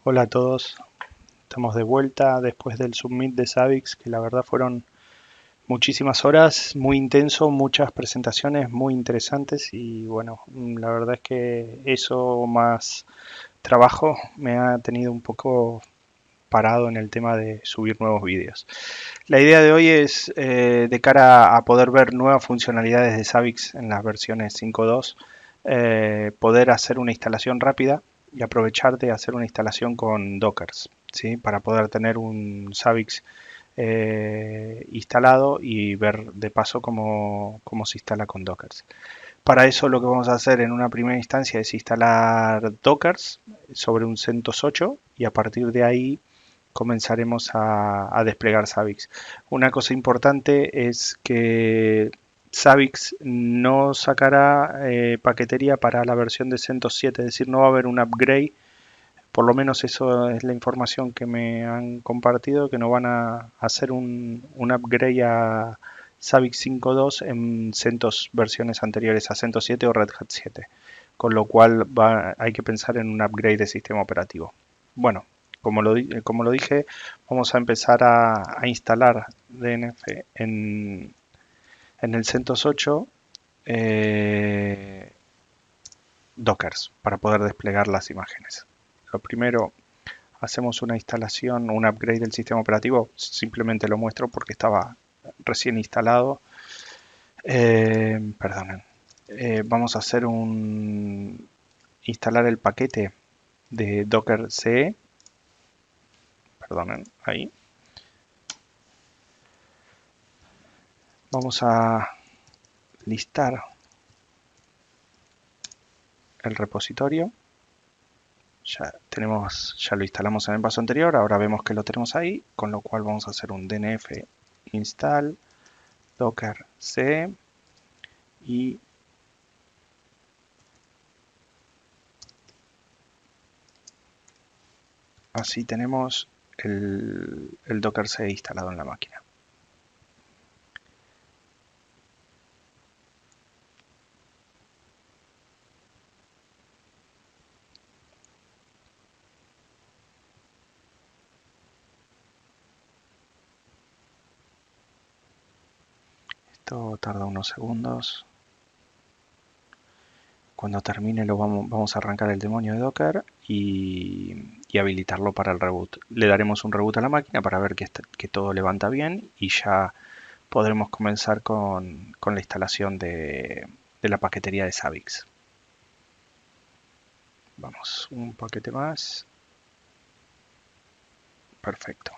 Hola a todos, estamos de vuelta después del Submit de Savix, que la verdad fueron muchísimas horas, muy intenso, muchas presentaciones muy interesantes y bueno, la verdad es que eso más trabajo me ha tenido un poco parado en el tema de subir nuevos vídeos. La idea de hoy es de cara a poder ver nuevas funcionalidades de Savix en las versiones 5.2, poder hacer una instalación rápida y aprovechar de hacer una instalación con Dockers, ¿sí? Para poder tener un Savix instalado y ver de paso cómo se instala con Dockers. Para eso lo que vamos a hacer en una primera instancia es instalar Dockers sobre un CentOS 8 y a partir de ahí comenzaremos a desplegar Savix. Una cosa importante es que Savix no sacará paquetería para la versión de CentOS 7, es decir, no va a haber un upgrade. Por lo menos eso es la información que me han compartido, que no van a hacer un upgrade a Savix 5.2 en CentOS versiones anteriores a CentOS 7 o Red Hat 7. Con lo cual hay que pensar en un upgrade de sistema operativo. Bueno, como lo dije, vamos a empezar a instalar DNF en el CentOS 8 Dockers para poder desplegar las imágenes. Lo primero, hacemos una instalación, un upgrade del sistema operativo. Simplemente lo muestro porque estaba recién instalado. Perdonen. Vamos a hacer instalar el paquete de Docker CE. Perdonen, ahí. Vamos a listar el repositorio. Ya lo instalamos en el paso anterior, ahora vemos que lo tenemos ahí, con lo cual vamos a hacer un dnf install docker c y así tenemos el docker c instalado en la máquina. Esto tarda unos segundos. Cuando termine vamos a arrancar el demonio de Docker y habilitarlo para el reboot. Le daremos un reboot a la máquina para ver que todo levanta bien y ya podremos comenzar con la instalación de la paquetería de Savix. Vamos, un paquete más. Perfecto.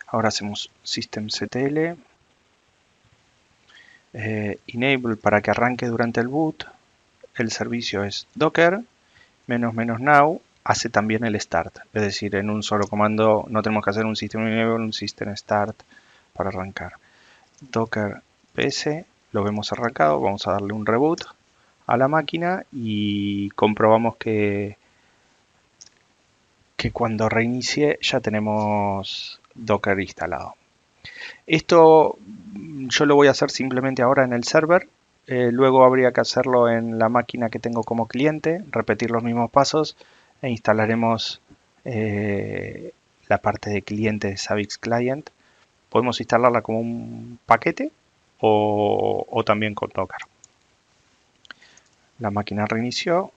Ahora hacemos systemctl. Enable para que arranque durante el boot. El servicio es docker --now. Hace también el start. Es decir, en un solo comando no tenemos que hacer un system enable, un system start para arrancar. Docker ps, lo vemos arrancado. Vamos a darle un reboot a la máquina y comprobamos que cuando reinicie ya tenemos Docker instalado. Esto yo lo voy a hacer simplemente ahora en el server. Luego habría que hacerlo en la máquina que tengo como cliente, repetir los mismos pasos e instalaremos la parte de cliente de Savix Client. Podemos instalarla como un paquete o también con Docker. La máquina reinició,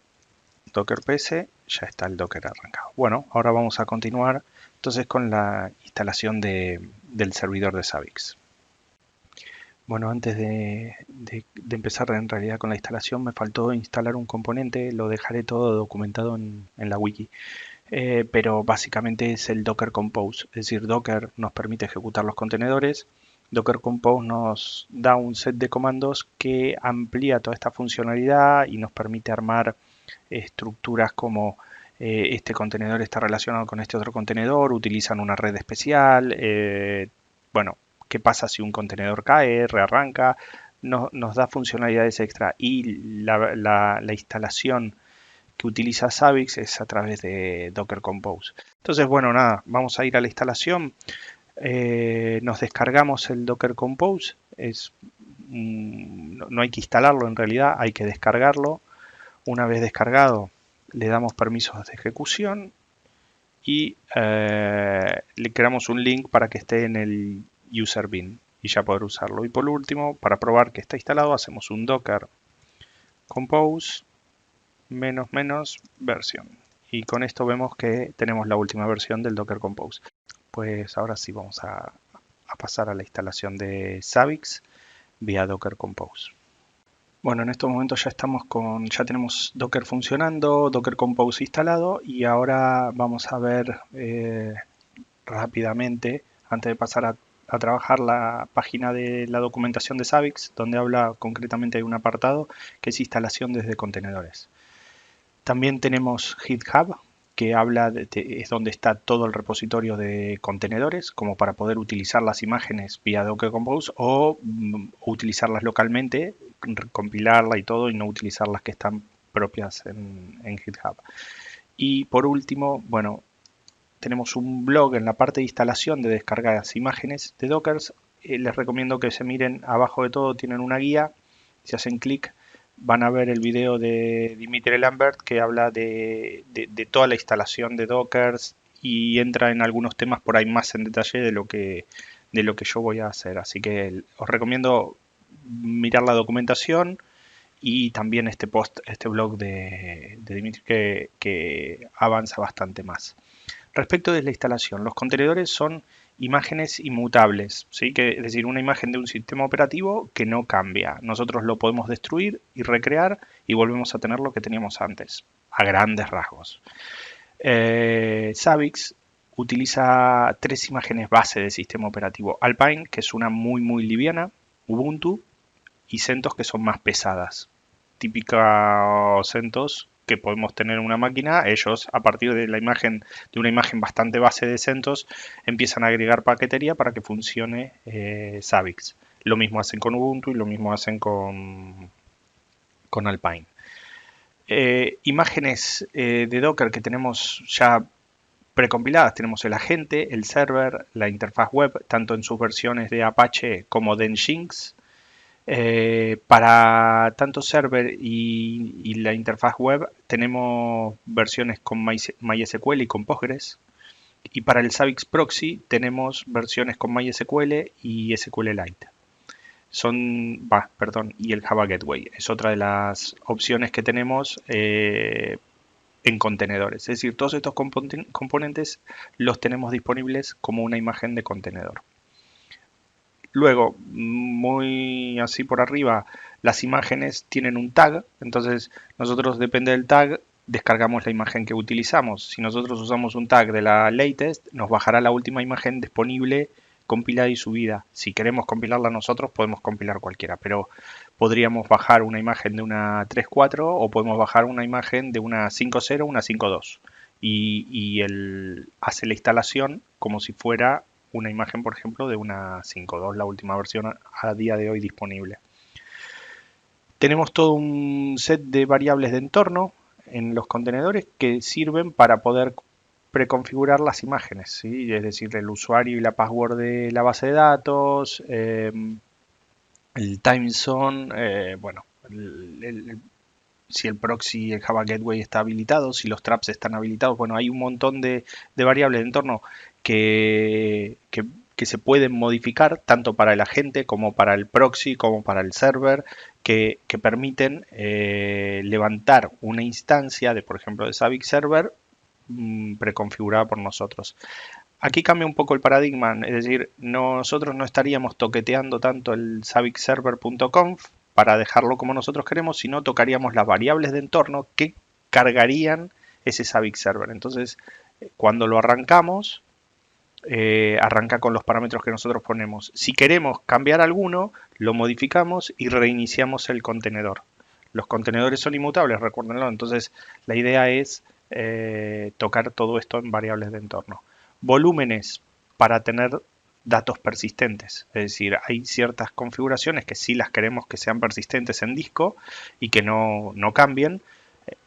Docker ps, ya está el Docker arrancado. Bueno, ahora vamos a continuar entonces con la instalación del servidor de Savix. Bueno, antes de empezar en realidad con la instalación me faltó instalar un componente, lo dejaré todo documentado en la wiki. Pero básicamente es el Docker Compose, es decir, Docker nos permite ejecutar los contenedores. Docker Compose nos da un set de comandos que amplía toda esta funcionalidad y nos permite armar estructuras como este contenedor está relacionado con este otro contenedor, utilizan una red especial, bueno, qué pasa si un contenedor cae, rearranca, nos da funcionalidades extra y la instalación que utiliza Savix es a través de Docker Compose. Entonces, bueno, nada, vamos a ir a la instalación. Nos descargamos el Docker Compose. No hay que instalarlo en realidad, hay que descargarlo. Una vez descargado, le damos permisos de ejecución y le creamos un link para que esté en el user bin y ya poder usarlo. Y por último, para probar que está instalado, hacemos un docker compose --versión. Y con esto vemos que tenemos la última versión del docker compose. Pues ahora sí vamos a pasar a la instalación de Zabbix vía docker compose. Bueno, en estos momentos ya tenemos Docker funcionando, Docker Compose instalado y ahora vamos a ver rápidamente, antes de pasar a trabajar, la página de la documentación de Zabbix, donde habla concretamente de un apartado que es instalación desde contenedores. También tenemos GitHub, que es donde está todo el repositorio de contenedores, como para poder utilizar las imágenes vía Docker Compose o utilizarlas localmente, compilarla y todo, y no utilizar las que están propias en GitHub. Y por último, bueno, tenemos un blog en la parte de instalación de descargar las imágenes de Docker. Les recomiendo que se miren abajo de todo, tienen una guía. Si hacen clic, van a ver el video de Dimitri Lambert que habla de toda la instalación de Docker y entra en algunos temas por ahí más en detalle de lo que yo voy a hacer. Así que os recomiendo mirar la documentación y también este blog de Dimitri que avanza bastante más. Respecto de la instalación, los contenedores son imágenes inmutables, ¿sí? Es decir, una imagen de un sistema operativo que no cambia. Nosotros lo podemos destruir y recrear y volvemos a tener lo que teníamos antes, a grandes rasgos. Zabbix utiliza 3 imágenes base de sistema operativo. Alpine, que es una muy liviana, Ubuntu, y CentOS, que son más pesadas. Típica CentOS que podemos tener en una máquina, ellos a partir de una imagen bastante base de CentOS empiezan a agregar paquetería para que funcione Zabbix. Lo mismo hacen con Ubuntu y lo mismo hacen con Alpine. Imágenes de Docker que tenemos ya precompiladas, tenemos el agente, el server, la interfaz web, tanto en sus versiones de Apache como de Nginx. Para tanto server y la interfaz web tenemos versiones con MySQL y con Postgres, y para el Zabbix Proxy tenemos versiones con MySQL y SQLite. Y el Java Gateway es otra de las opciones que tenemos en contenedores. Es decir, todos estos componentes los tenemos disponibles como una imagen de contenedor. Luego, muy así por arriba, las imágenes tienen un tag, entonces nosotros, depende del tag, descargamos la imagen que utilizamos. Si nosotros usamos un tag de la latest, nos bajará la última imagen disponible, compilada y subida. Si queremos compilarla nosotros, podemos compilar cualquiera, pero podríamos bajar una imagen de una 3.4 o podemos bajar una imagen de una 5.0 o una 5.2. Y él hace la instalación como si fuera una imagen, por ejemplo, de una 5.2, la última versión a día de hoy disponible. Tenemos todo un set de variables de entorno en los contenedores que sirven para poder preconfigurar las imágenes, ¿sí? Es decir, el usuario y la password de la base de datos, el time zone, si el proxy, el Java Gateway está habilitado, si los traps están habilitados. Bueno, hay un montón de variables de entorno que se pueden modificar tanto para el agente como para el proxy como para el server, que permiten levantar una instancia de, por ejemplo, de Zabbix Server preconfigurada por nosotros. Aquí cambia un poco el paradigma, es decir, nosotros no estaríamos toqueteando tanto el zabbixserver.conf para dejarlo como nosotros queremos, sino tocaríamos las variables de entorno que cargarían ese Zabbix Server. Entonces, cuando lo arrancamos, arranca con los parámetros que nosotros ponemos. Si queremos cambiar alguno, lo modificamos y reiniciamos el contenedor. Los contenedores son inmutables, recuérdenlo. Entonces, la idea es tocar todo esto en variables de entorno. Volúmenes para tener datos persistentes, es decir, hay ciertas configuraciones que sí las queremos que sean persistentes en disco y que no cambien,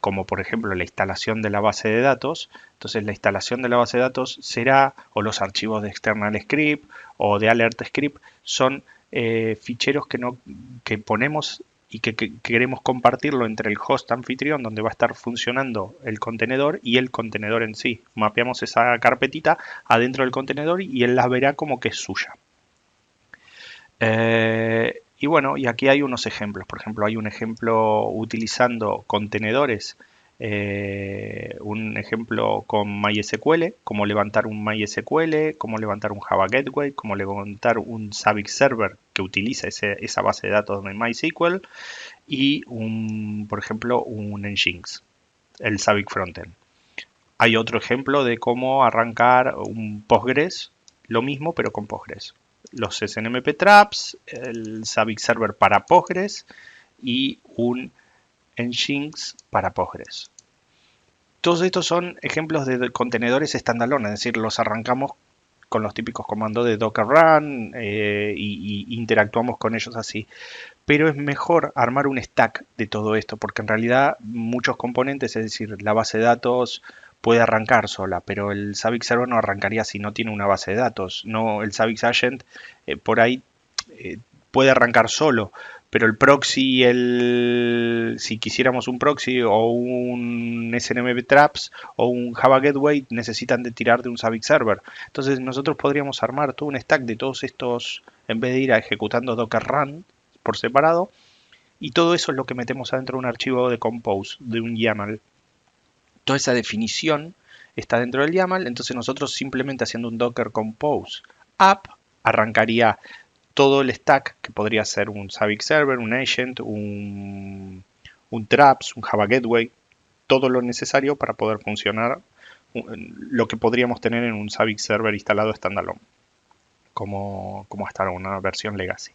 como por ejemplo la instalación de la base de datos. Entonces la instalación de la base de datos será, o los archivos de external script o de alert script, son ficheros que ponemos y que queremos compartirlo entre el host anfitrión donde va a estar funcionando el contenedor y el contenedor en sí. Mapeamos esa carpetita adentro del contenedor y él la verá como que es suya. Y bueno, y aquí hay unos ejemplos. Por ejemplo, hay un ejemplo utilizando contenedores. Un ejemplo con MySQL, cómo levantar un MySQL, cómo levantar un Java Gateway, cómo levantar un Zabbix Server que utiliza esa base de datos de MySQL y, por ejemplo, un Nginx, el Zabbix Frontend. Hay otro ejemplo de cómo arrancar un Postgres, lo mismo pero con Postgres. Los SNMP Traps, el Zabbix Server para Postgres y un Nginx para Postgres. Todos estos son ejemplos de contenedores standalone, es decir, los arrancamos con los típicos comandos de Docker Run y interactuamos con ellos así. Pero es mejor armar un stack de todo esto, porque en realidad muchos componentes, es decir, la base de datos puede arrancar sola, pero el Zabbix Server no arrancaría si no tiene una base de datos. No, el Zabbix Agent por ahí puede arrancar solo, pero el proxy, si quisiéramos un proxy o un SNMP Traps o un Java Gateway, necesitan de tirar de un Zabbix Server. Entonces nosotros podríamos armar todo un stack de todos estos, en vez de ir ejecutando Docker Run por separado, y todo eso es lo que metemos adentro de un archivo de Compose, de un YAML. Toda esa definición está dentro del YAML, entonces nosotros simplemente haciendo un Docker Compose app arrancaría todo el stack, que podría ser un Zabbix Server, un Agent, un Traps, un Java Gateway, todo lo necesario para poder funcionar lo que podríamos tener en un Zabbix Server instalado standalone, como hasta una versión legacy.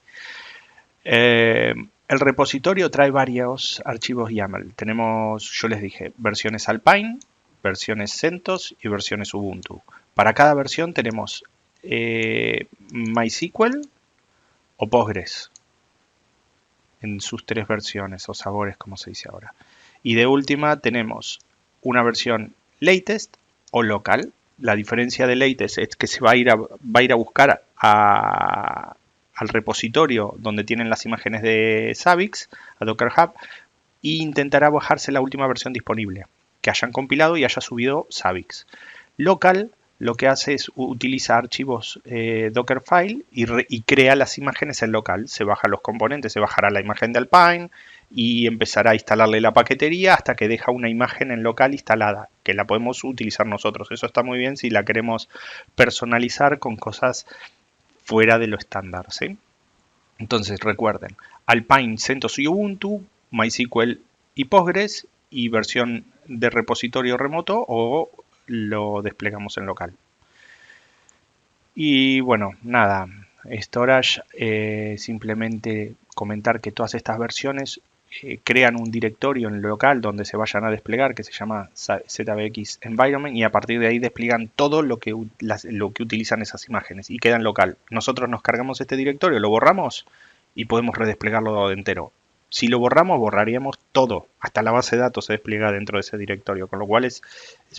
El repositorio trae varios archivos YAML. Tenemos, yo les dije, versiones Alpine, versiones CentOS y versiones Ubuntu. Para cada versión tenemos MySQL o Postgres en sus tres versiones o sabores, como se dice ahora. Y de última tenemos una versión latest o local. La diferencia de latest es que se va a ir a buscar al repositorio donde tienen las imágenes de Zabbix, a Docker Hub, e intentará bajarse la última versión disponible, que hayan compilado y haya subido Zabbix. Local lo que hace es utiliza archivos Dockerfile y crea las imágenes en local. Se bajan los componentes, se bajará la imagen de Alpine y empezará a instalarle la paquetería hasta que deja una imagen en local instalada, que la podemos utilizar nosotros. Eso está muy bien si la queremos personalizar con cosas fuera de lo estándar, ¿sí? Entonces recuerden, Alpine, CentOS y Ubuntu, MySQL y Postgres y versión de repositorio remoto o lo desplegamos en local. Y bueno, nada, Storage, simplemente comentar que todas estas versiones crean un directorio en local donde se vayan a desplegar que se llama ZBX Environment y a partir de ahí despliegan todo lo que utilizan esas imágenes y queda en local. Nosotros nos cargamos este directorio, lo borramos y podemos redesplegarlo entero. Si lo borramos, borraríamos todo, hasta la base de datos se despliega dentro de ese directorio, con lo cual es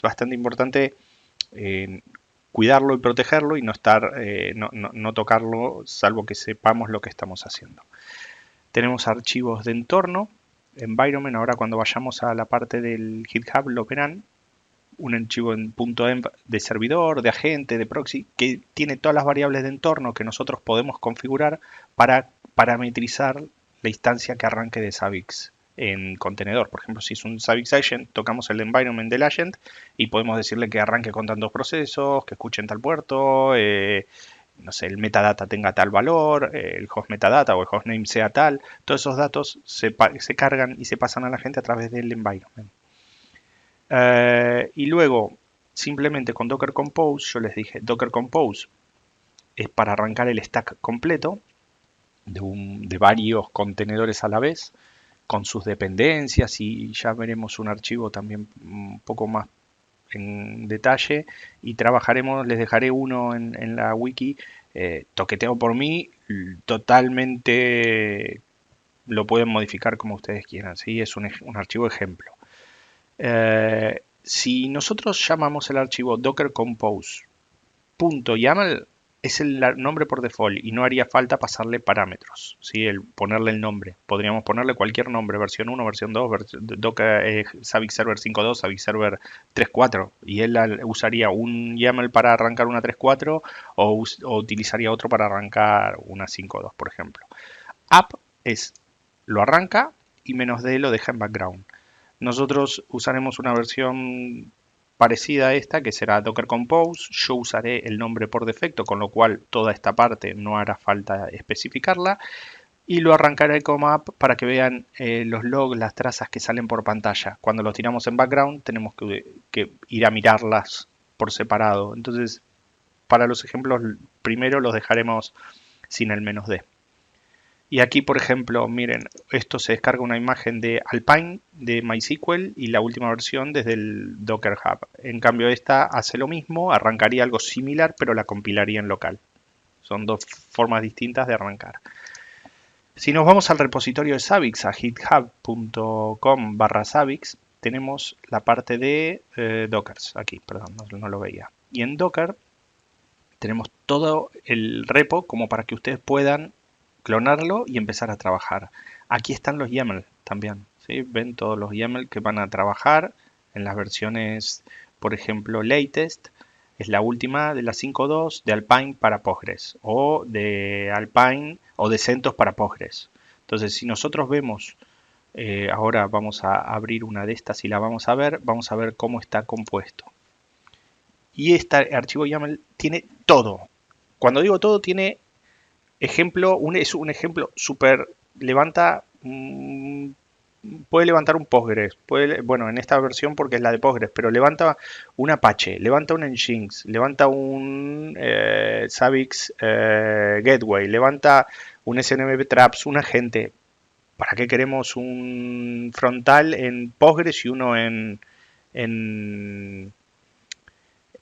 bastante importante cuidarlo y protegerlo y no no tocarlo salvo que sepamos lo que estamos haciendo. Tenemos archivos de entorno, environment. Ahora cuando vayamos a la parte del GitHub lo verán. Un archivo en .env de servidor, de agente, de proxy, que tiene todas las variables de entorno que nosotros podemos configurar para parametrizar la instancia que arranque de Zabbix en contenedor. Por ejemplo, si es un Zabbix Agent, tocamos el environment del agent y podemos decirle que arranque con tantos procesos, que escuchen tal puerto, no sé, el metadata tenga tal valor, el host metadata o el hostname sea tal. Todos esos datos se cargan y se pasan a la gente a través del environment. Y luego, simplemente con Docker Compose, yo les dije, Docker Compose es para arrancar el stack completo de varios contenedores a la vez, con sus dependencias, y ya veremos un archivo también un poco más en detalle y trabajaremos, les dejaré uno en la wiki, toqueteado por mí, totalmente lo pueden modificar como ustedes quieran, ¿sí? Es un archivo ejemplo. Si nosotros llamamos el archivo docker compose.yaml, es el nombre por default y no haría falta pasarle parámetros, ¿sí? Ponerle el nombre. Podríamos ponerle cualquier nombre, versión 1, versión 2, Docker, Zabbix Server 5.2, Zabbix Server 3.4, y él usaría un YAML para arrancar una 3.4 o utilizaría otro para arrancar una 5.2, por ejemplo. App lo arranca y -d lo deja en background. Nosotros usaremos una versión parecida a esta, que será Docker Compose. Yo usaré el nombre por defecto, con lo cual toda esta parte no hará falta especificarla. Y lo arrancaré como app para que vean los logs, las trazas que salen por pantalla. Cuando lo tiramos en background tenemos que ir a mirarlas por separado. Entonces, para los ejemplos, primero los dejaremos sin el -d. Y aquí, por ejemplo, miren, esto se descarga una imagen de Alpine, de MySQL, y la última versión desde el Docker Hub. En cambio, esta hace lo mismo, arrancaría algo similar, pero la compilaría en local. Son dos formas distintas de arrancar. Si nos vamos al repositorio de Zabbix, a github.com/Zabbix, tenemos la parte de Dockers. Aquí, perdón, no lo veía. Y en Docker tenemos todo el repo como para que ustedes puedan clonarlo y empezar a trabajar. Aquí están los YAML también, ¿sí? Ven todos los YAML que van a trabajar en las versiones, por ejemplo, latest, es la última de la 5.2 de Alpine para Postgres, o de Alpine o de CentOS para Postgres. Entonces, si nosotros vemos, ahora vamos a abrir una de estas y la vamos a ver cómo está compuesto. Y este archivo YAML tiene todo. Cuando digo todo, tiene ejemplo, es un ejemplo súper, puede levantar un Postgres, bueno, en esta versión porque es la de Postgres, pero levanta un Apache, levanta un Nginx, levanta un Zabbix Gateway, levanta un SNMP Traps, un agente. ¿Para qué queremos un frontal en Postgres y uno en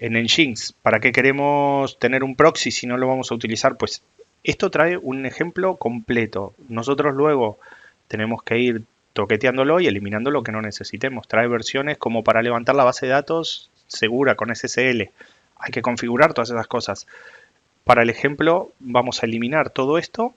Nginx? ¿Para qué queremos tener un proxy si no lo vamos a utilizar? Pues esto trae un ejemplo completo. Nosotros luego tenemos que ir toqueteándolo y eliminando lo que no necesitemos. Trae versiones como para levantar la base de datos segura con SSL. Hay que configurar todas esas cosas. Para el ejemplo vamos a eliminar todo esto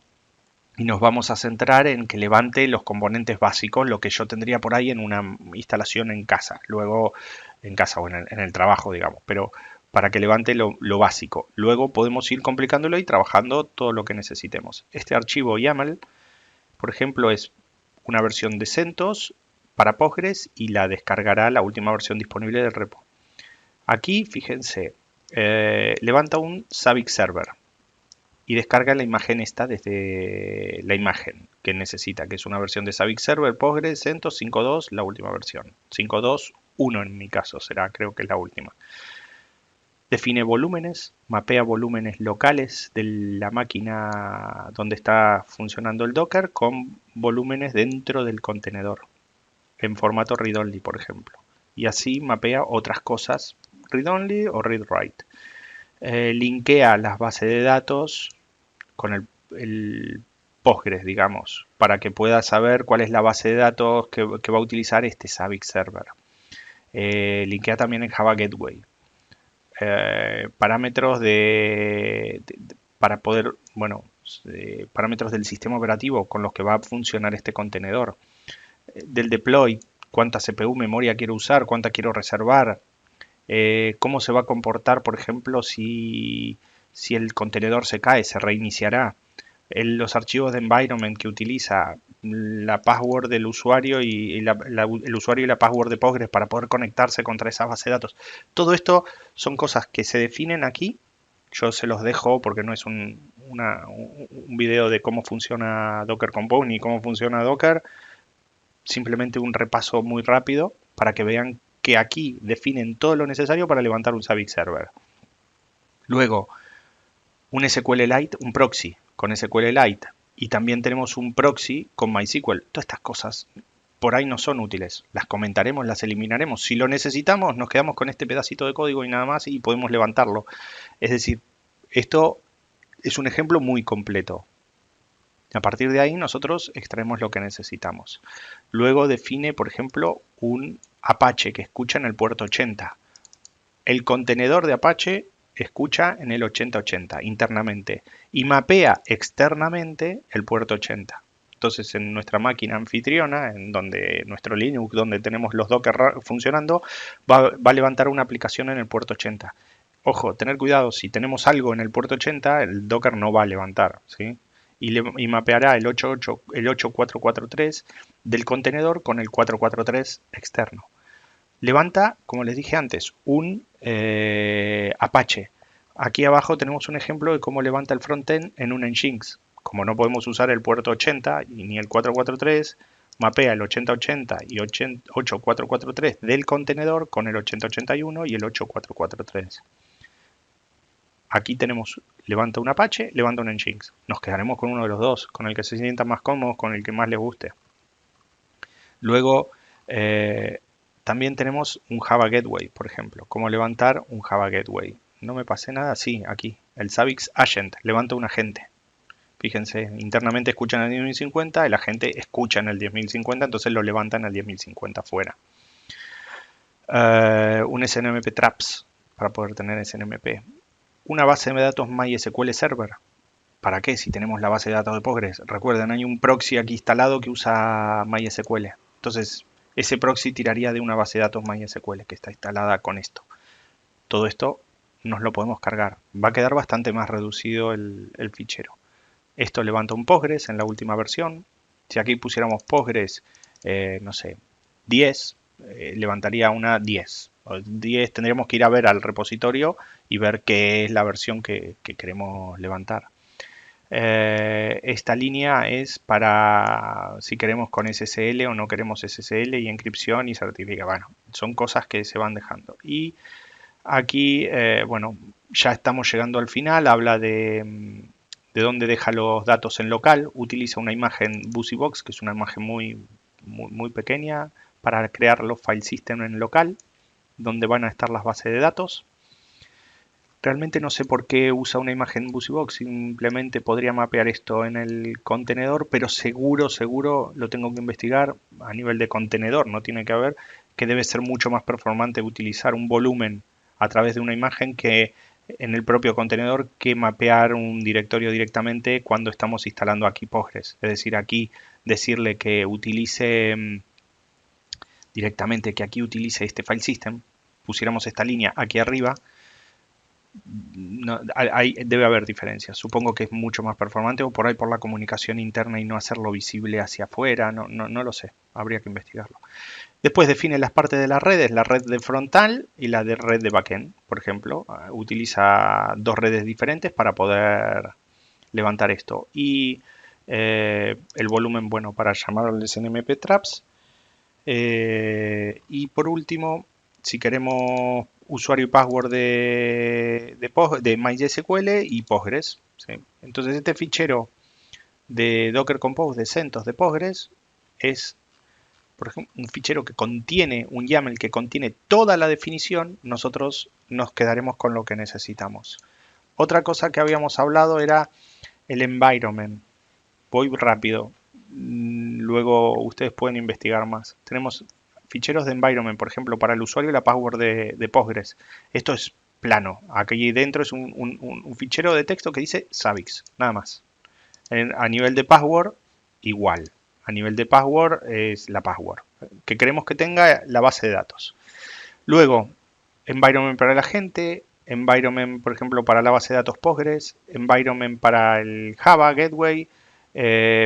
y nos vamos a centrar en que levante los componentes básicos, lo que yo tendría por ahí en una instalación en casa. Luego en casa o en el trabajo, digamos. Pero para que levante lo básico. Luego podemos ir complicándolo y trabajando todo lo que necesitemos. Este archivo YAML, por ejemplo, es una versión de CentOS para Postgres y la descargará la última versión disponible del repo. Aquí, fíjense, levanta un Zabbix Server y descarga la imagen esta desde la imagen que necesita, que es una versión de Zabbix Server, Postgres, CentOS 5.2, la última versión. 5.2.1 en mi caso será, creo que es la última. Define volúmenes, mapea volúmenes locales de la máquina donde está funcionando el Docker con volúmenes dentro del contenedor, en formato read-only, por ejemplo. Y así mapea otras cosas, read-only o read-write. Linkea las bases de datos con el Postgres, digamos, para que pueda saber cuál es la base de datos que va a utilizar este Zabbix Server. Linkea también en Java Gateway. Parámetros para poder, bueno, parámetros del sistema operativo con los que va a funcionar este contenedor. Del deploy, cuánta CPU memoria quiero usar, cuánta quiero reservar, cómo se va a comportar, por ejemplo, si el contenedor se cae, se reiniciará. Los archivos de environment que utiliza, la password del usuario y el usuario y la password de Postgres para poder conectarse contra esa base de datos. Todo esto son cosas que se definen aquí. Yo se los dejo porque no es un video de cómo funciona Docker Compose ni cómo funciona Docker. Simplemente un repaso muy rápido para que vean que aquí definen todo lo necesario para levantar un Zabbix Server. Luego, un SQLite, un proxy con SQLite, y también tenemos un proxy con MySQL. Todas estas cosas por ahí no son útiles. Las comentaremos, las eliminaremos. Si lo necesitamos, nos quedamos con este pedacito de código y nada más y podemos levantarlo. Es decir, esto es un ejemplo muy completo. A partir de ahí nosotros extraemos lo que necesitamos. Luego define, por ejemplo, un Apache que escucha en el puerto 80. El contenedor de Apache escucha en el 8080 internamente y mapea externamente el puerto 80. Entonces en nuestra máquina anfitriona, en donde nuestro Linux, donde tenemos los Docker funcionando, va a levantar una aplicación en el puerto 80. Ojo, tener cuidado, si tenemos algo en el puerto 80, el Docker no va a levantar, ¿sí? Y mapeará el 8443 del contenedor con el 443 externo. Levanta, como les dije antes, un Apache. Aquí abajo tenemos un ejemplo de cómo levanta el frontend en un Nginx. Como no podemos usar el puerto 80 ni el 443, mapea el 8080 y 8443 del contenedor con el 8081 y el 8443. Aquí tenemos, levanta un Apache, levanta un Nginx. Nos quedaremos con uno de los dos, con el que se sientan más cómodos, con el que más les guste. Luego, también tenemos un Java Gateway, por ejemplo. ¿Cómo levantar un Java Gateway? No me pasé nada, sí, aquí. El Zabbix Agent, levanta un agente. Fíjense, internamente escuchan el 10.050, el agente escucha en el 10.050, entonces lo levantan al 10.050 fuera. Un SNMP Traps, para poder tener SNMP. Una base de datos MySQL Server. ¿Para qué? Si tenemos la base de datos de Postgres. Recuerden, hay un proxy aquí instalado que usa MySQL. Entonces, ese proxy tiraría de una base de datos MySQL que está instalada con esto. Todo esto nos lo podemos cargar. Va a quedar bastante más reducido el fichero. Esto levanta un Postgres en la última versión. Si aquí pusiéramos Postgres, no sé, 10, levantaría una 10. 10 tendríamos que ir a ver al repositorio y ver qué es la versión que queremos levantar. Esta línea es para si queremos con SSL o no queremos SSL y encripción y certifica. Bueno, son cosas que se van dejando. Y aquí, bueno, ya estamos llegando al final. Habla de dónde deja los datos en local. Utiliza una imagen BusyBox, que es una imagen muy pequeña, para crear los file system en local, donde van a estar las bases de datos. Realmente no sé por qué usa una imagen BusyBox, simplemente podría mapear esto en el contenedor, pero seguro lo tengo que investigar a nivel de contenedor, no tiene que haber, que debe ser mucho más performante utilizar un volumen a través de una imagen que en el propio contenedor que mapear un directorio directamente cuando estamos instalando aquí Postgres. Es decir, aquí decirle que utilice directamente, que aquí utilice este file system, pusiéramos esta línea aquí arriba. No, debe haber diferencias. Supongo que es mucho más performante o por ahí por la comunicación interna y no hacerlo visible hacia afuera. No lo sé. Habría que investigarlo. Después define las partes de las redes, la red de frontal y la de red de backend, por ejemplo. Utiliza dos redes diferentes para poder levantar esto. Y el volumen, bueno, para llamarlo el SNMP Traps. Y por último, si queremos usuario y password de MySQL y Postgres. ¿Sí? Entonces este fichero de Docker Compose de CentOS de Postgres es, por ejemplo, un fichero que contiene un YAML que contiene toda la definición. Nosotros nos quedaremos con lo que necesitamos. Otra cosa que habíamos hablado era el environment. Voy rápido. Luego ustedes pueden investigar más. Tenemos ficheros de environment, por ejemplo, para el usuario y la password de Postgres. Esto es plano. Aquí dentro es un fichero de texto que dice Zabbix, nada más. A nivel de password, igual. A nivel de password es la password que queremos que tenga la base de datos. Luego, environment para la gente, environment, por ejemplo, para la base de datos Postgres, environment para el Java Gateway,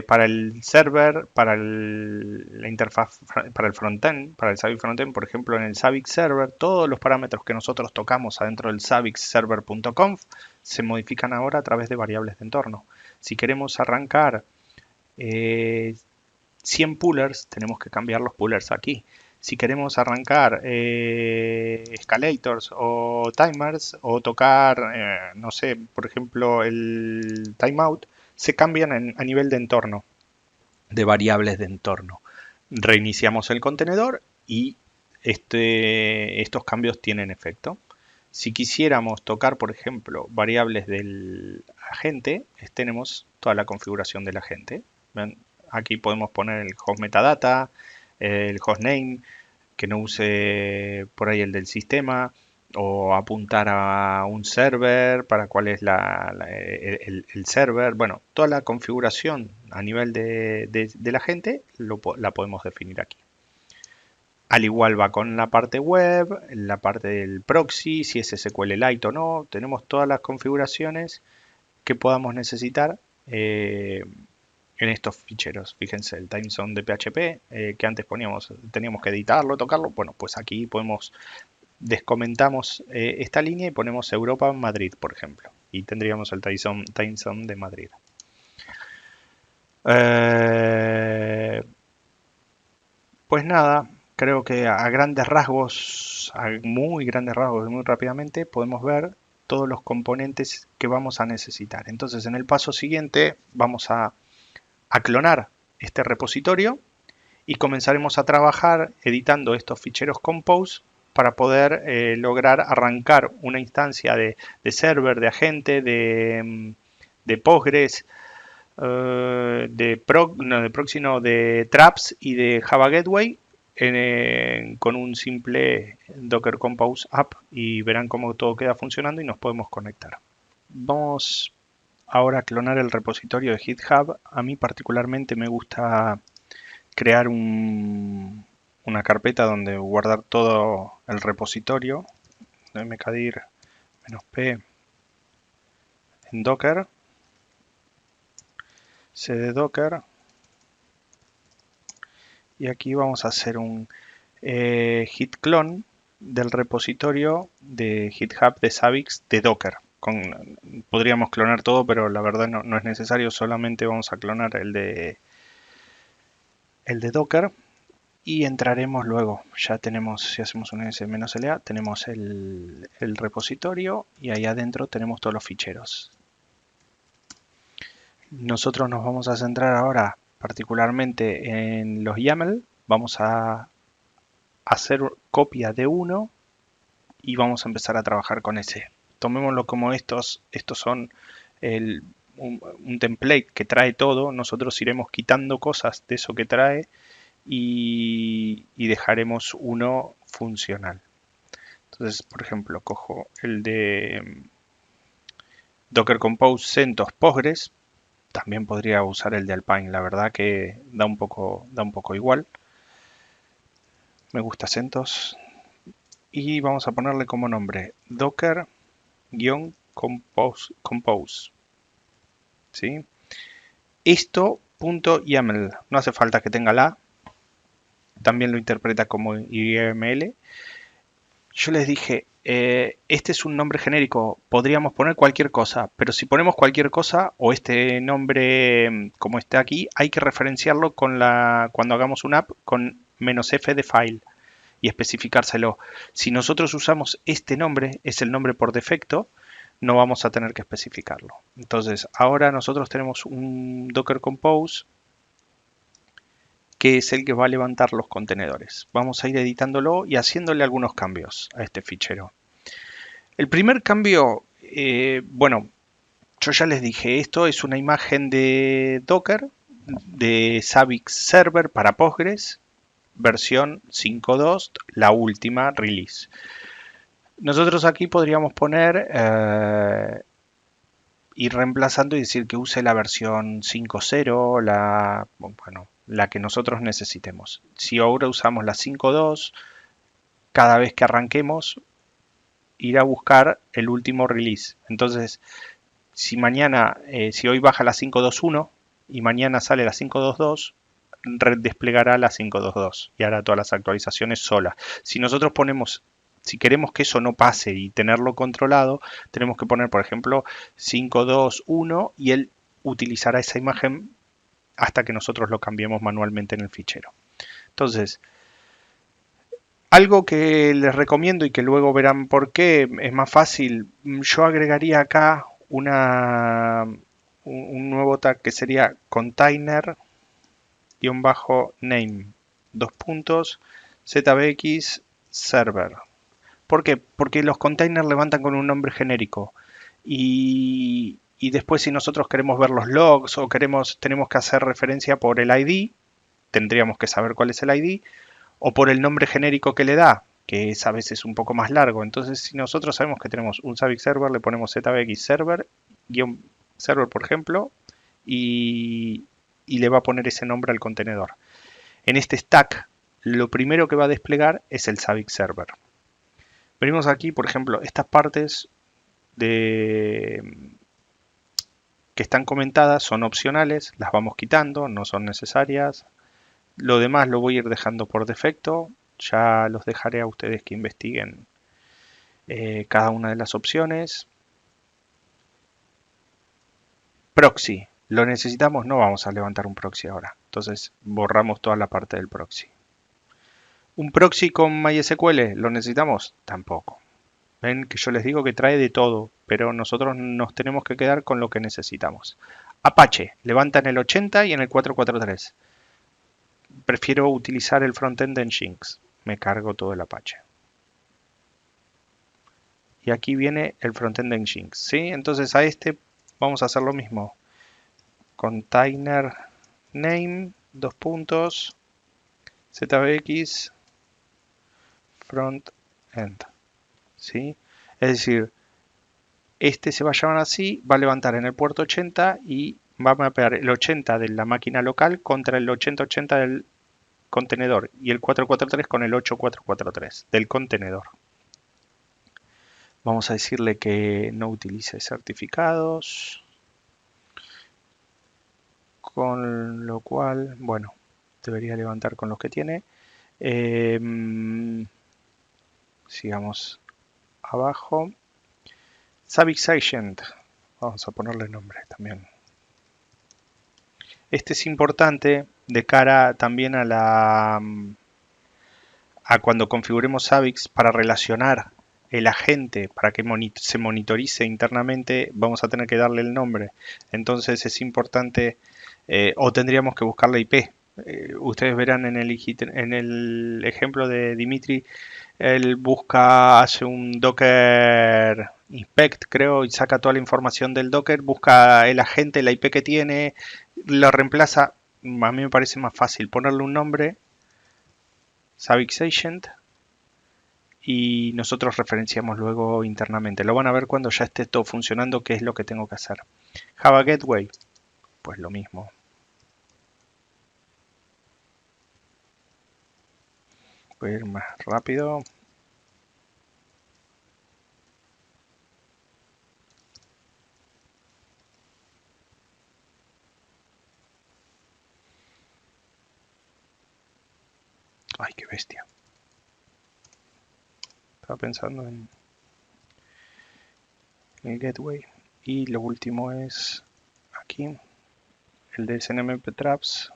para el server, para la interfaz, para el frontend, para el Zabbix frontend, por ejemplo, en el Zabbix server, todos los parámetros que nosotros tocamos adentro del zabbixserver.conf se modifican ahora a través de variables de entorno. Si queremos arrancar 100 pullers, tenemos que cambiar los pullers aquí. Si queremos arrancar escalators o timers o tocar, no sé, por ejemplo, el timeout, se cambian a nivel de entorno, de variables de entorno. Reiniciamos el contenedor y estos cambios tienen efecto. Si quisiéramos tocar, por ejemplo, variables del agente, tenemos toda la configuración del agente. ¿Ven? Aquí podemos poner el host metadata, el hostname, que no use por ahí el del sistema, o apuntar a un server, para cuál es el server. Bueno, toda la configuración a nivel de la gente la podemos definir aquí. Al igual va con la parte web, la parte del proxy, si es SQLite o no. Tenemos todas las configuraciones que podamos necesitar en estos ficheros. Fíjense, el timezone de PHP, que antes teníamos que editarlo, tocarlo. Bueno, pues aquí descomentamos esta línea y ponemos Europa Madrid, por ejemplo. Y tendríamos el timezone de Madrid. Pues nada, creo que a grandes rasgos, muy grandes rasgos, muy rápidamente, podemos ver todos los componentes que vamos a necesitar. Entonces, en el paso siguiente vamos a clonar este repositorio y comenzaremos a trabajar editando estos ficheros compose para poder lograr arrancar una instancia de server, de agente, de Postgres, de proxy, no, de traps y de Java Gateway con un simple Docker Compose app, y verán cómo todo queda funcionando y nos podemos conectar. Vamos ahora a clonar el repositorio de GitHub. A mí particularmente me gusta crear una carpeta donde guardar todo el repositorio. mkdir -p en Docker, cd Docker, y aquí vamos a hacer un git clone del repositorio de GitHub de Zabbix de Docker. Podríamos clonar todo, pero la verdad no es necesario, solamente vamos a clonar el de Docker y entraremos luego. Ya tenemos, si hacemos un -la, tenemos el repositorio y ahí adentro tenemos todos los ficheros. Nosotros nos vamos a centrar ahora particularmente en los YAML. Vamos a hacer copia de uno y vamos a empezar a trabajar con ese. Tomémoslo como estos son un template que trae todo. Nosotros iremos quitando cosas de eso que trae y dejaremos uno funcional. Entonces, por ejemplo, cojo el de Docker Compose CentOS Postgres. También podría usar el de Alpine, la verdad que da un poco igual. Me gusta CentOS. Y vamos a ponerle como nombre Docker-Compose. ¿Sí? Esto.yaml. No hace falta que tenga la. También lo interpreta como YML. Yo les dije, este es un nombre genérico, podríamos poner cualquier cosa, pero si ponemos cualquier cosa o este nombre como está aquí, hay que referenciarlo cuando hagamos una app con -f de file y especificárselo. Si nosotros usamos este nombre, es el nombre por defecto, no vamos a tener que especificarlo. Entonces, ahora nosotros tenemos un Docker Compose que es el que va a levantar los contenedores. Vamos a ir editándolo y haciéndole algunos cambios a este fichero. El primer cambio, bueno, yo ya les dije, esto es una imagen de Docker, de Zabbix Server para Postgres, versión 5.2, la última release. Nosotros aquí podríamos poner, ir reemplazando y decir que use la versión 5.0, la que nosotros necesitemos. Si ahora usamos la 5.2, cada vez que arranquemos, ir a buscar el último release. Entonces, si hoy baja la 5.2.1 y mañana sale la 5.2.2, desplegará la 5.2.2 y hará todas las actualizaciones sola. Si nosotros si queremos que eso no pase y tenerlo controlado, tenemos que poner, por ejemplo, 5.2.1 y él utilizará esa imagen hasta que nosotros lo cambiemos manualmente en el fichero. Entonces, algo que les recomiendo y que luego verán por qué es más fácil, yo agregaría acá un nuevo tag que sería container-name, ZBX server. ¿Por qué? Porque los containers levantan con un nombre genérico y después si nosotros queremos ver los logs o tenemos que hacer referencia por el ID, tendríamos que saber cuál es el ID, o por el nombre genérico que le da. que es a veces un poco más largo. Entonces, si nosotros sabemos que tenemos un Zabbix server, le ponemos ZBX server, guión server, por ejemplo, y le va a poner ese nombre al contenedor. En este stack, lo primero que va a desplegar es el Zabbix server. Venimos aquí, por ejemplo, estas partes que están comentadas son opcionales, las vamos quitando, no son necesarias. Lo demás lo voy a ir dejando por defecto. Ya los dejaré a ustedes que investiguen cada una de las opciones. Proxy. ¿Lo necesitamos? No vamos a levantar un proxy ahora. Entonces borramos toda la parte del proxy. ¿Un proxy con MySQL? ¿Lo necesitamos? Tampoco. Ven que yo les digo que trae de todo, pero nosotros nos tenemos que quedar con lo que necesitamos. Apache. Levanta en el 80 y en el 443. Prefiero utilizar el frontend de Nginx. Me cargo todo el Apache. Y aquí viene el frontend de Nginx, ¿sí? Entonces a este vamos a hacer lo mismo. Container name, dos puntos, ZBX, frontend, ¿sí? Es decir, este se va a llamar así, va a levantar en el puerto 80 y va a mapear el 80 de la máquina local contra el 8080 del contenedor y el 443 con el 8443 del contenedor. Vamos a decirle que no utilice certificados, con lo cual, bueno, debería levantar con los que tiene. Sigamos abajo. Zabbix Agent, vamos a ponerle nombre también. Este es importante de cara también a cuando configuremos Zabbix para relacionar el agente, para que se monitorice internamente, vamos a tener que darle el nombre. Entonces es importante, o tendríamos que buscar la IP. Ustedes verán en el ejemplo de Dimitri, él hace un Docker inspect, creo, y saca toda la información del Docker, busca el agente, la IP que tiene, lo reemplaza. A mí me parece más fácil ponerle un nombre, Zabbix Agent, y nosotros referenciamos luego internamente. Lo van a ver cuando ya esté todo funcionando, qué es lo que tengo que hacer. Java Gateway, pues lo mismo. Voy a ir más rápido. Ay, qué bestia. Estaba pensando en el gateway. Y lo último es aquí, el de SNMP Traps.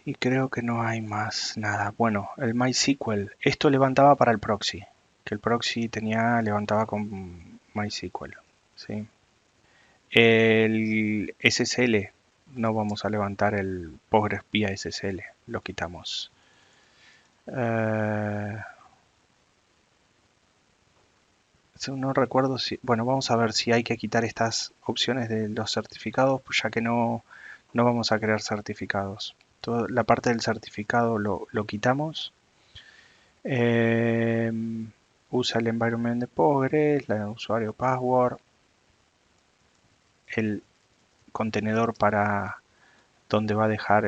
Y creo que no hay más nada. Bueno, el MySQL. Esto levantaba para el proxy. Que el proxy levantaba con MySQL. ¿Sí? El SSL. No vamos a levantar el Postgres vía SSL. Lo quitamos. No recuerdo si... Bueno, vamos a ver si hay que quitar estas opciones de los certificados, pues ya que no vamos a crear certificados. Toda la parte del certificado lo quitamos. Usa el environment de Postgres, el usuario password, el contenedor para donde va a dejar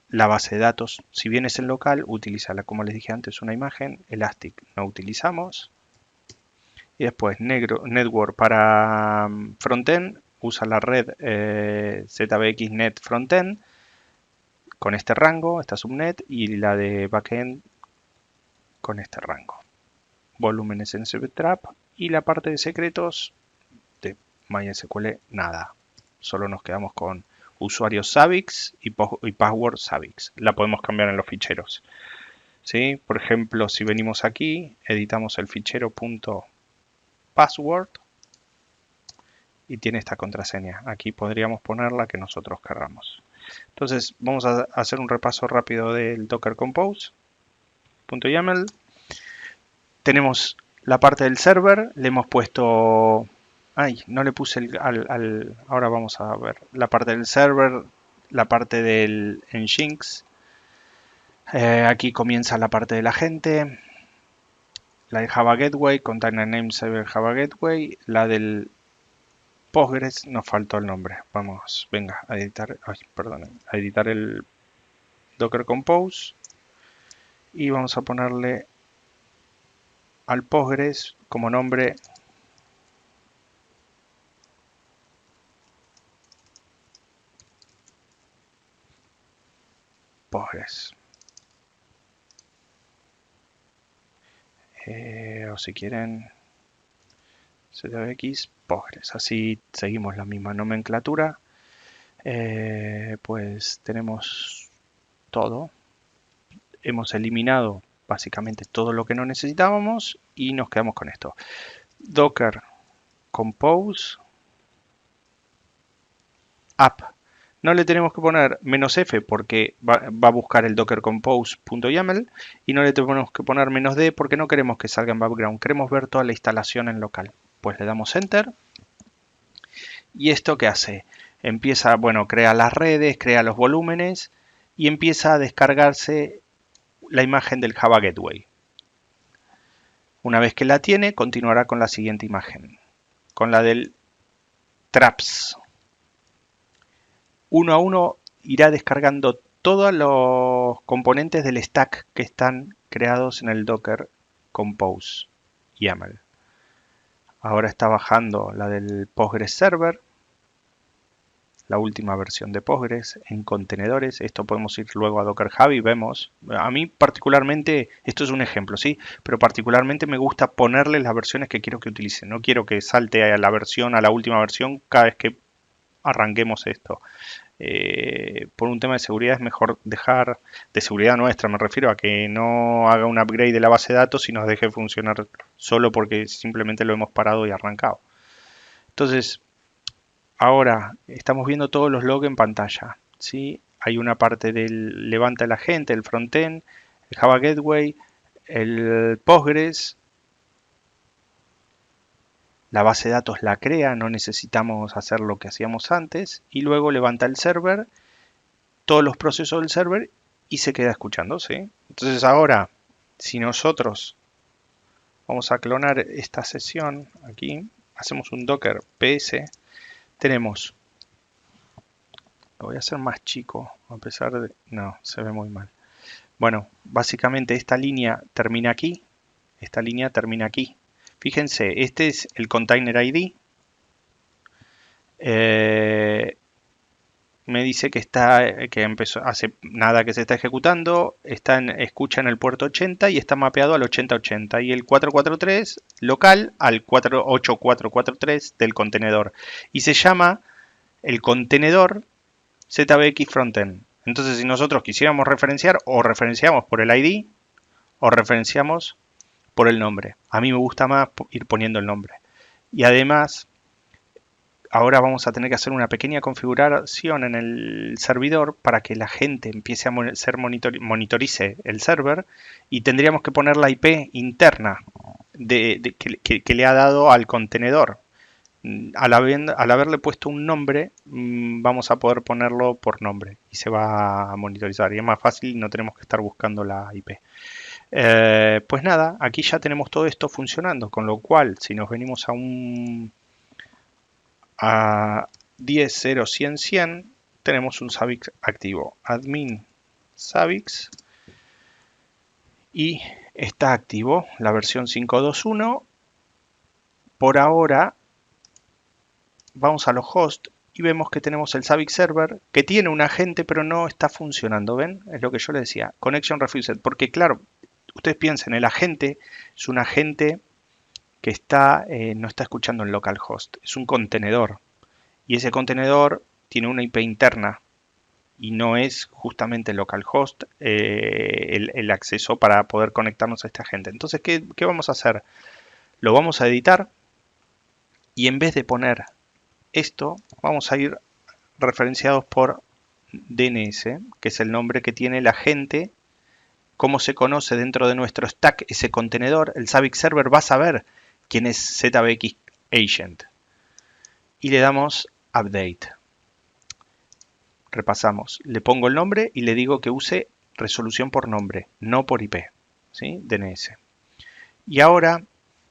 la base de datos. Si bien es en local, utilízala, como les dije antes, una imagen. Elastic no utilizamos. Y después Network para frontend, usa la red ZBXNet Frontend con este rango, esta subnet, y la de backend con este rango. Volúmenes en SNMPtrap y la parte de secretos de MySQL nada. Solo nos quedamos con usuario Zabbix y password Zabbix. La podemos cambiar en los ficheros. ¿Sí? Por ejemplo, si venimos aquí, editamos el fichero .password y tiene esta contraseña. Aquí podríamos poner la que nosotros querramos. Entonces vamos a hacer un repaso rápido del Docker Compose.yaml. Tenemos La parte del server le hemos puesto... Ay, no le puse ahora vamos a ver. La parte del server, la parte del Nginx. Aquí comienza la parte de la gente. La del Java Gateway, Container Name Server Java Gateway. La del Postgres, nos faltó el nombre. Vamos, venga, a editar, a editar el Docker Compose. Y vamos a ponerle al Postgres como nombre Postgres. O si quieren ZBX Postgres. Así seguimos la misma nomenclatura. Pues tenemos todo. Hemos eliminado básicamente todo lo que no necesitábamos y nos quedamos con esto. Docker Compose App. No le tenemos que poner "-f" porque va a buscar el docker compose.yaml y no le tenemos que poner "-d" porque no queremos que salga en background. Queremos ver toda la instalación en local. Pues le damos Enter. ¿Y esto qué hace? Empieza, bueno, crea las redes, crea los volúmenes y empieza a descargarse la imagen del Java Gateway. Una vez que la tiene, continuará con la siguiente imagen, con la del Traps. Uno a uno irá descargando todos los componentes del stack que están creados en el Docker Compose YAML. Ahora está bajando la del Postgres Server, la última versión de Postgres en contenedores. Esto podemos ir luego a Docker Hub y vemos. A mí particularmente, esto es un ejemplo, ¿sí? Pero particularmente me gusta ponerle las versiones que quiero que utilice. No quiero que salte a la última versión cada vez que arranquemos esto. Por un tema de seguridad es mejor dejar, de seguridad nuestra, me refiero a que no haga un upgrade de la base de datos y nos deje funcionar solo porque simplemente lo hemos parado y arrancado. Entonces, ahora estamos viendo todos los logs en pantalla, ¿sí? Hay una parte del levanta la gente, el frontend, el Java Gateway, el Postgres. La base de datos la crea, no necesitamos hacer lo que hacíamos antes. Y luego levanta el server, todos los procesos del server y se queda escuchando, ¿sí? Entonces ahora, si nosotros vamos a clonar esta sesión aquí, hacemos un docker ps, tenemos, lo voy a hacer más chico, a pesar de, no, se ve muy mal. Bueno, básicamente esta línea termina aquí, esta línea termina aquí. Fíjense, este es el container ID. Me dice que empezó hace nada que se está ejecutando, escucha en el puerto 80 y está mapeado al 8080 y el 443 local al 8443 del contenedor y se llama el contenedor ZBX Frontend. Entonces, si nosotros quisiéramos referenciar, o referenciamos por el ID o referenciamos por el nombre. A mí me gusta más ir poniendo el nombre. Y además, ahora vamos a tener que hacer una pequeña configuración en el servidor para que la gente empiece a monitorice el server y tendríamos que poner la IP interna que le ha dado al contenedor. Al haberle puesto un nombre, vamos a poder ponerlo por nombre y se va a monitorizar. Y es más fácil y no tenemos que estar buscando la IP. Pues nada, aquí ya tenemos todo esto funcionando, con lo cual si nos venimos a 10.0.100.100 tenemos un Savix activo, admin Savix, y está activo la versión 5.2.1. Por ahora vamos a los hosts y vemos que tenemos el Savix server que tiene un agente pero no está funcionando, ¿ven? Es lo que yo le decía, connection refused, porque claro, ustedes piensen, el agente es un agente que no está escuchando en localhost, es un contenedor y ese contenedor tiene una IP interna y no es justamente localhost el acceso para poder conectarnos a este agente. Entonces, ¿qué vamos a hacer? Lo vamos a editar y en vez de poner esto, vamos a ir referenciados por DNS, que es el nombre que tiene el agente cómo se conoce dentro de nuestro stack ese contenedor, el Zabbix Server va a saber quién es ZBX Agent. Y le damos Update. Repasamos. Le pongo el nombre y le digo que use resolución por nombre, no por IP. ¿Sí? DNS. Y ahora,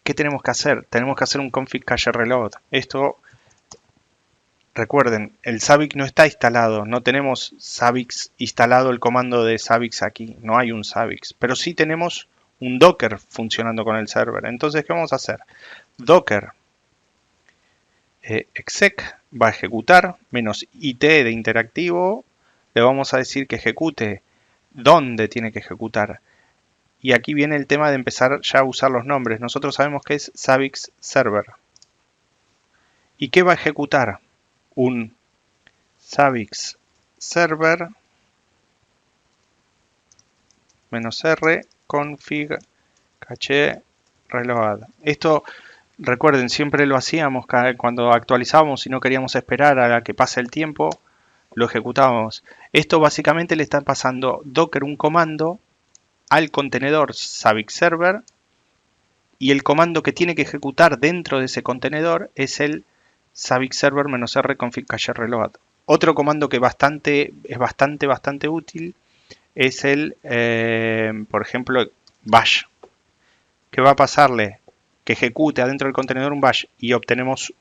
¿qué tenemos que hacer? Tenemos que hacer un config cache reload. Esto, recuerden, el Zabbix no está instalado. No tenemos Zabbix instalado, el comando de Zabbix aquí. No hay un Zabbix. Pero sí tenemos un Docker funcionando con el server. Entonces, ¿qué vamos a hacer? Docker exec va a ejecutar -it de interactivo. Le vamos a decir que ejecute dónde tiene que ejecutar. Y aquí viene el tema de empezar ya a usar los nombres. Nosotros sabemos que es Zabbix Server. ¿Y qué va a ejecutar? Un Zabbix Server -r config cache reload. Esto, recuerden, siempre lo hacíamos cuando actualizábamos y no queríamos esperar a que pase el tiempo, lo ejecutábamos. Esto básicamente le está pasando Docker un comando al contenedor Zabbix Server, y el comando que tiene que ejecutar dentro de ese contenedor es el Zabbix Server -r config cache reload. Otro comando que es bastante útil es el, por ejemplo, bash, que va a pasarle que ejecute adentro del contenedor un bash y obtenemos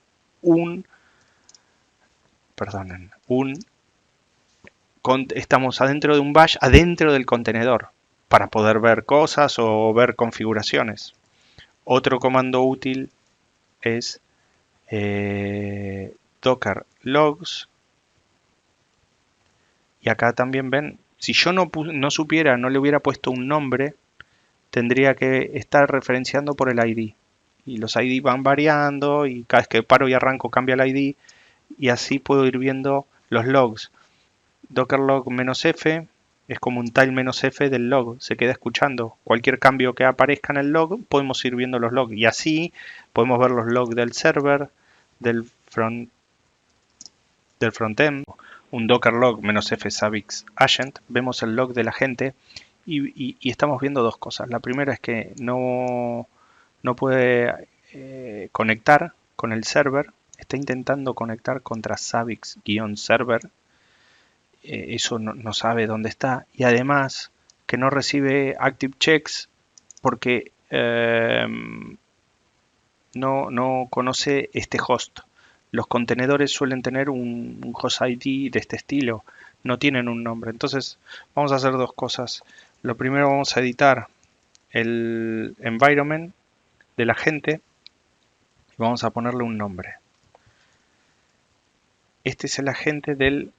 estamos adentro de un bash adentro del contenedor para poder ver cosas o ver configuraciones. Otro comando útil es docker logs. Y acá también ven, si yo no supiera, no le hubiera puesto un nombre, tendría que estar referenciando por el ID. Y los ID van variando y cada vez que paro y arranco cambia el ID. Y así puedo ir viendo los logs. Docker log -f es como un tile -f del log. Se queda escuchando. Cualquier cambio que aparezca en el log, podemos ir viendo los logs. Y así podemos ver los logs del server, del frontend. Un docker log -f Zabbix agent. Vemos el log de la gente y estamos viendo dos cosas. La primera es que no puede conectar con el server. Está intentando conectar contra Zabbix-server. Eso no sabe dónde está. Y además que no recibe active checks porque no conoce este host. Los contenedores suelen tener un host ID de este estilo. No tienen un nombre. Entonces vamos a hacer dos cosas. Lo primero, vamos a editar el environment de la gente y vamos a ponerle un nombre. Este es el agente del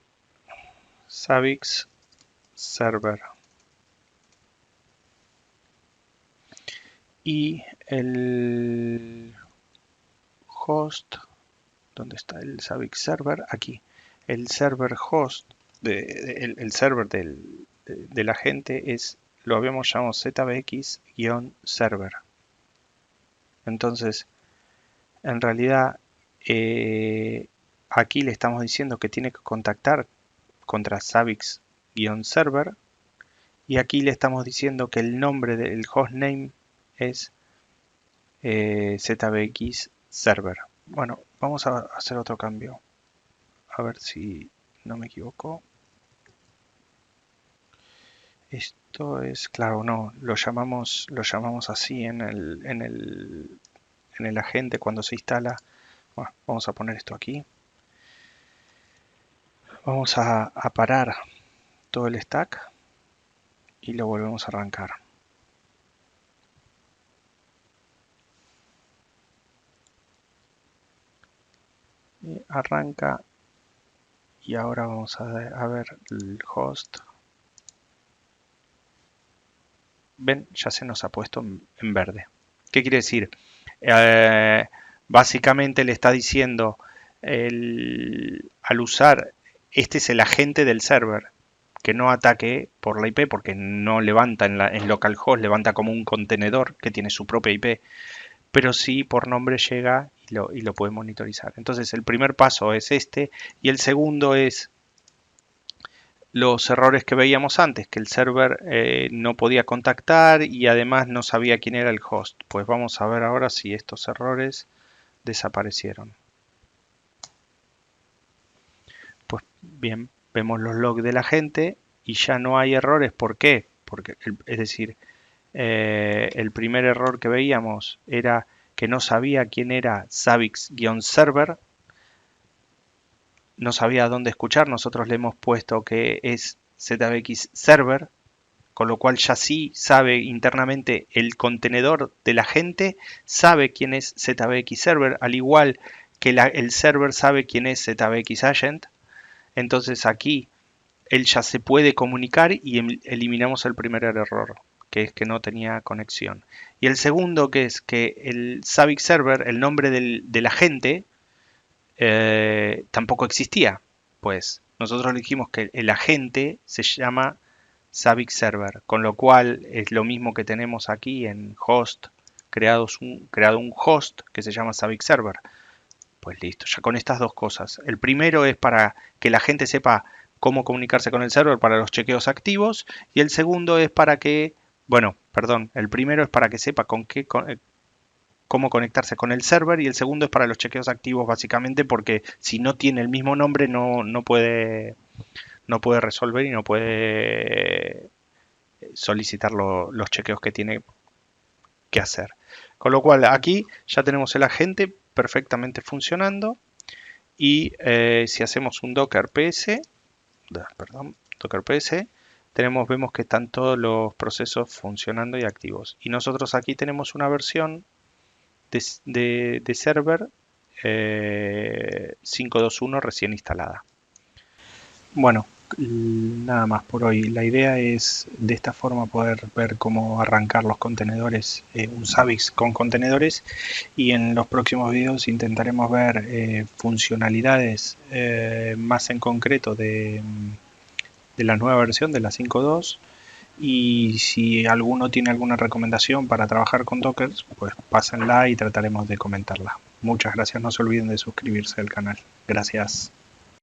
Zabbix Server. Y el host, ¿dónde está el Zabbix Server? Aquí. El server host, el server de la gente lo habíamos llamado ZBX-server. Entonces, en realidad, aquí le estamos diciendo que tiene que contactar contra Zabbix-server. Y aquí le estamos diciendo que el nombre del hostname es ZBX Server. Bueno, vamos a hacer otro cambio. A ver si no me equivoco. Esto es, claro, no, lo llamamos así en el agente cuando se instala. Bueno, vamos a poner esto aquí. Vamos a parar todo el stack y lo volvemos a arrancar. Y arranca y ahora vamos a ver el host. Ven, ya se nos ha puesto en verde. ¿Qué quiere decir? Básicamente le está diciendo al usar, este es el agente del server, que no ataque por la IP porque no levanta en localhost, levanta como un contenedor que tiene su propia IP, pero sí por nombre llega y lo puede monitorizar. Entonces el primer paso es este y el segundo es los errores que veíamos antes, que el server no podía contactar y además no sabía quién era el host. Pues vamos a ver ahora si estos errores desaparecieron. Pues bien, vemos los logs de la gente y ya no hay errores. ¿Por qué? Porque, es decir, el primer error que veíamos era que no sabía quién era Zabbix-server, no sabía dónde escuchar. Nosotros le hemos puesto que es ZBX server, con lo cual ya sí sabe internamente el contenedor de la gente, sabe quién es ZBX server, al igual que el server sabe quién es ZBX agent. Entonces aquí él ya se puede comunicar y eliminamos el primer error, que es que no tenía conexión. Y el segundo, que es que el Zabbix server, el nombre del agente, tampoco existía. Pues nosotros le dijimos que el agente se llama Zabbix server, con lo cual es lo mismo que tenemos aquí en host, creado un host que se llama Zabbix server. Pues listo, ya con estas dos cosas. El primero es para que la gente sepa cómo comunicarse con el server para los chequeos activos, y el segundo es para que, bueno, perdón, el primero es para que sepa cómo conectarse con el server, y el segundo es para los chequeos activos básicamente porque si no tiene el mismo nombre no puede resolver y no puede solicitar los chequeos que tiene que hacer. Con lo cual aquí ya tenemos el agente perfectamente funcionando, y si hacemos un docker ps, vemos que están todos los procesos funcionando y activos. Y nosotros aquí tenemos una versión de server 5.2.1 recién instalada. Bueno, nada más por hoy. La idea es de esta forma poder ver cómo arrancar los contenedores, un Zabbix con contenedores, y en los próximos videos intentaremos ver funcionalidades más en concreto de la nueva versión de la 5.2, y si alguno tiene alguna recomendación para trabajar con Docker, pues pásenla y trataremos de comentarla. Muchas gracias, no se olviden de suscribirse al canal. Gracias.